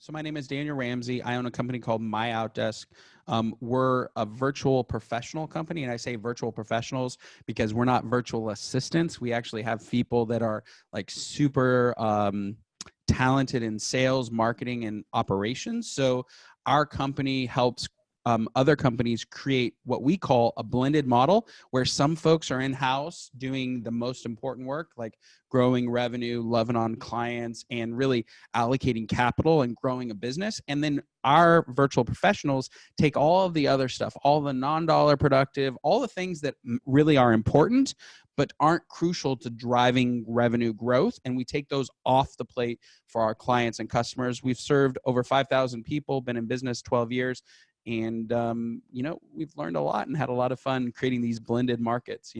So my name is Daniel Ramsey. I own a company called My Outdesk. We're a virtual professional company, and I say virtual professionals because we're not virtual assistants. We actually have people that are like super talented in sales, marketing, and operations. So our company helps other companies create what we call a blended model, where some folks are in-house doing the most important work, like growing revenue, loving on clients, and really allocating capital and growing a business. And then our virtual professionals take all of the other stuff, all the non-dollar productive, all the things that really are important, but aren't crucial to driving revenue growth. And we take those off the plate for our clients and customers. We've served over 5,000 people, been in business 12 years. And, we've learned a lot and had a lot of fun creating these blended markets.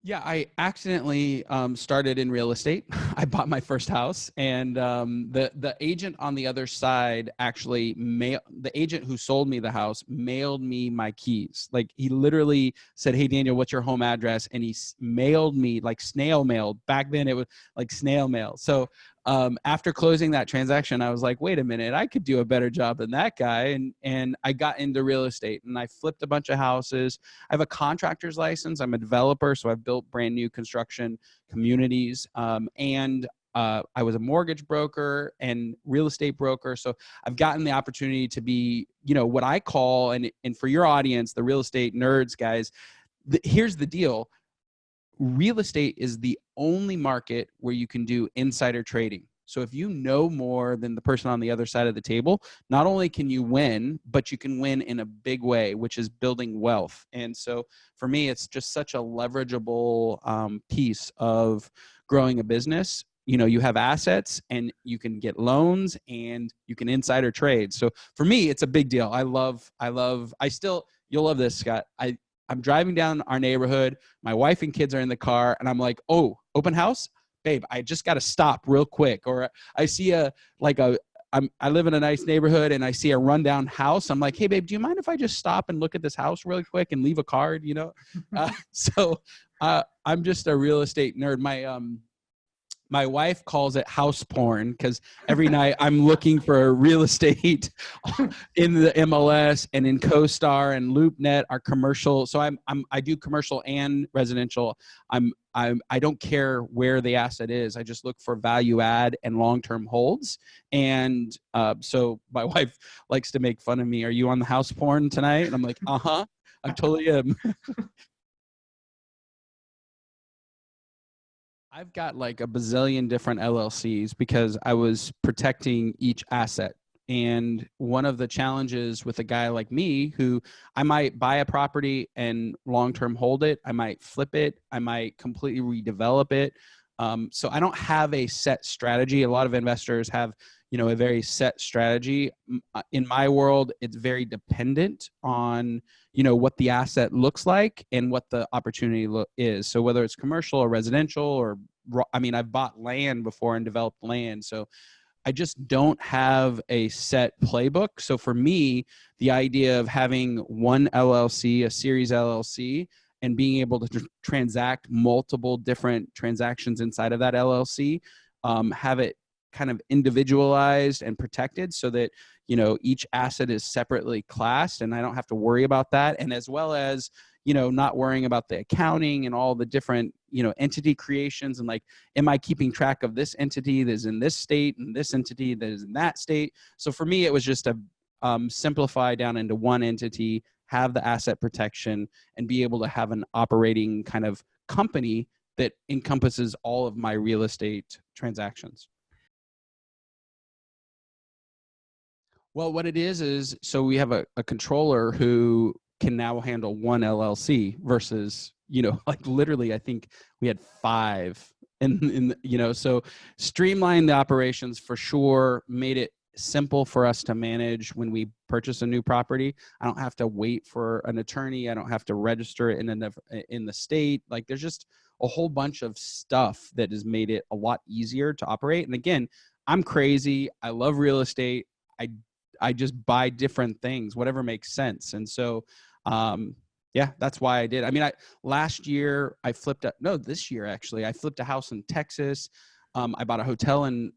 Yeah, I accidentally started in real estate. I bought my first house, and the agent on the other side actually the agent who sold me the house mailed me my keys. Like, he literally said, "Hey Daniel, what's your home address?" And he mailed me, like snail mailed. Back then it was like snail mail. So after closing that transaction, I was like, wait a minute, I could do a better job than that guy. And I got into real estate, and I flipped a bunch of houses. I have a contractor's license. I'm a developer, so I've built brand new construction communities. And I was a mortgage broker and real estate broker. So I've gotten the opportunity to be, what I call, and for your audience, the real estate nerds, guys, here's the deal. Real estate is the only market where you can do insider trading. So if you know more than the person on the other side of the table, not only can you win, but you can win in a big way, which is building wealth. And so for me, it's just such a leverageable piece of growing a business. You have assets, and you can get loans, and you can insider trade. So for me, it's a big deal. You'll love this, Scott. I'm driving down our neighborhood. My wife and kids are in the car, and I'm like, "Oh, open house, babe! I just got to stop real quick." Or I see I live in a nice neighborhood, and I see a rundown house. I'm like, "Hey, babe, do you mind if I just stop and look at this house really quick and leave a card?" I'm just a real estate nerd. My wife calls it house porn because every night I'm looking for real estate in the MLS and in CoStar and LoopNet, our commercial. So I do commercial and residential. I don't care where the asset is. I just look for value add and long-term holds. And so my wife likes to make fun of me. Are you on the house porn tonight? And I'm like, I totally am. I've got like a bazillion different LLCs because I was protecting each asset. And one of the challenges with a guy like me, who I might buy a property and long-term hold it, I might flip it, I might completely redevelop it. So I don't have a set strategy. A lot of investors have, a very set strategy. In my world, it's very dependent on, what the asset looks like and what the opportunity is. So whether it's commercial or residential or, I've bought land before and developed land. So I just don't have a set playbook. So for me, the idea of having one LLC, a series LLC, and being able to transact multiple different transactions inside of that LLC, have it kind of individualized and protected so that, each asset is separately classed and I don't have to worry about that. And as well as, not worrying about the accounting and all the different, entity creations and like, am I keeping track of this entity that is in this state and this entity that is in that state? So for me, it was just to simplify down into one entity, have the asset protection, and be able to have an operating kind of company that encompasses all of my real estate transactions. Well, what it is so we have a controller who can now handle one LLC versus, like literally, I think we had five. So streamline the operations for sure, made it simple for us to manage when we purchase a new property. I don't have to wait for an attorney. I don't have to register it in the state. Like, there's just a whole bunch of stuff that has made it a lot easier to operate. And again, I'm crazy. I love real estate. I just buy different things, whatever makes sense. And so, yeah, that's why I did. Last year I flipped this year, actually, I flipped a house in Texas. I bought a hotel in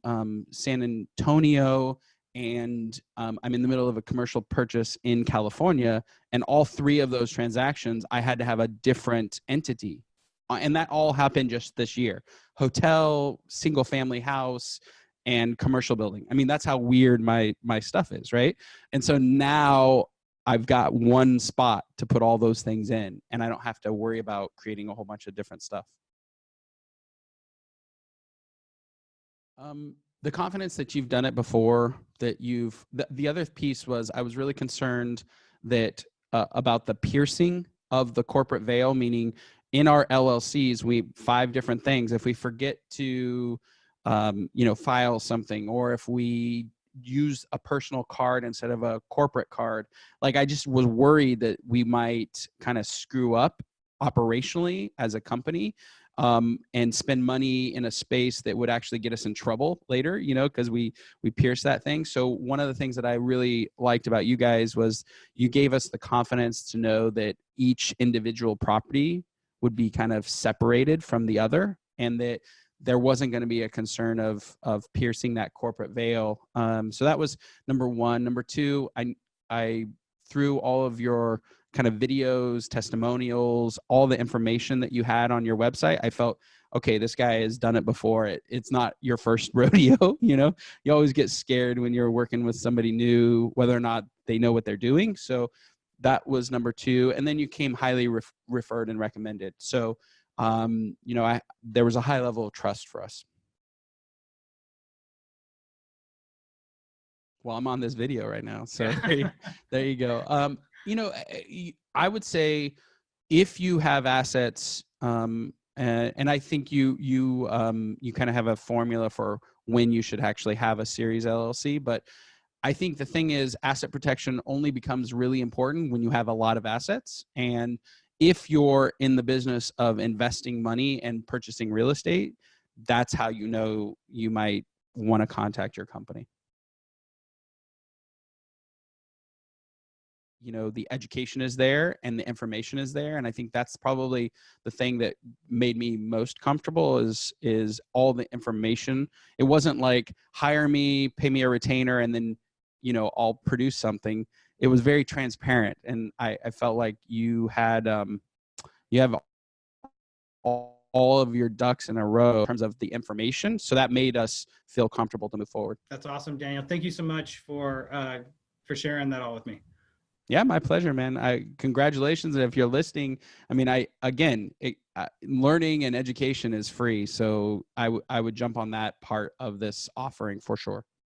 San Antonio, and I'm in the middle of a commercial purchase in California. And all three of those transactions, I had to have a different entity. And that all happened just this year. Hotel, single family house, and commercial building. I mean, that's how weird my stuff is, right? And so now I've got one spot to put all those things in, and I don't have to worry about creating a whole bunch of different stuff. The confidence that you've done it before, that the other piece was I was really concerned that about the piercing of the corporate veil, meaning in our LLCs, we 5 different things. If we forget to, file something, or if we use a personal card instead of a corporate card, like I just was worried that we might kind of screw up operationally as a company, and spend money in a space that would actually get us in trouble later, because we pierce that thing. So one of the things that I really liked about you guys was you gave us the confidence to know that each individual property would be kind of separated from the other, and that there wasn't going to be a concern of piercing that corporate veil. So that was number one. Number two, I through all of your kind of videos, testimonials, all the information that you had on your website, I felt, okay, this guy has done it before. It's not your first rodeo. You always get scared when you're working with somebody new, whether or not they know what they're doing. So that was number two. And then you came highly referred and recommended. So, there was a high level of trust for us. Well, I'm on this video right now. So there you go. I would say if you have assets, and I think you kind of have a formula for when you should actually have a series LLC, but I think the thing is asset protection only becomes really important when you have a lot of assets. And if you're in the business of investing money and purchasing real estate, that's how you might want to contact your company. The education is there and the information is there. And I think that's probably the thing that made me most comfortable is all the information. It wasn't like hire me, pay me a retainer, and then, I'll produce something. It was very transparent. And I felt like you have all of your ducks in a row in terms of the information. So that made us feel comfortable to move forward. That's awesome, Daniel. Thank you so much for sharing that all with me. Yeah, my pleasure, man. Congratulations. And if you're listening, I mean, learning and education is free. So I would jump on that part of this offering for sure.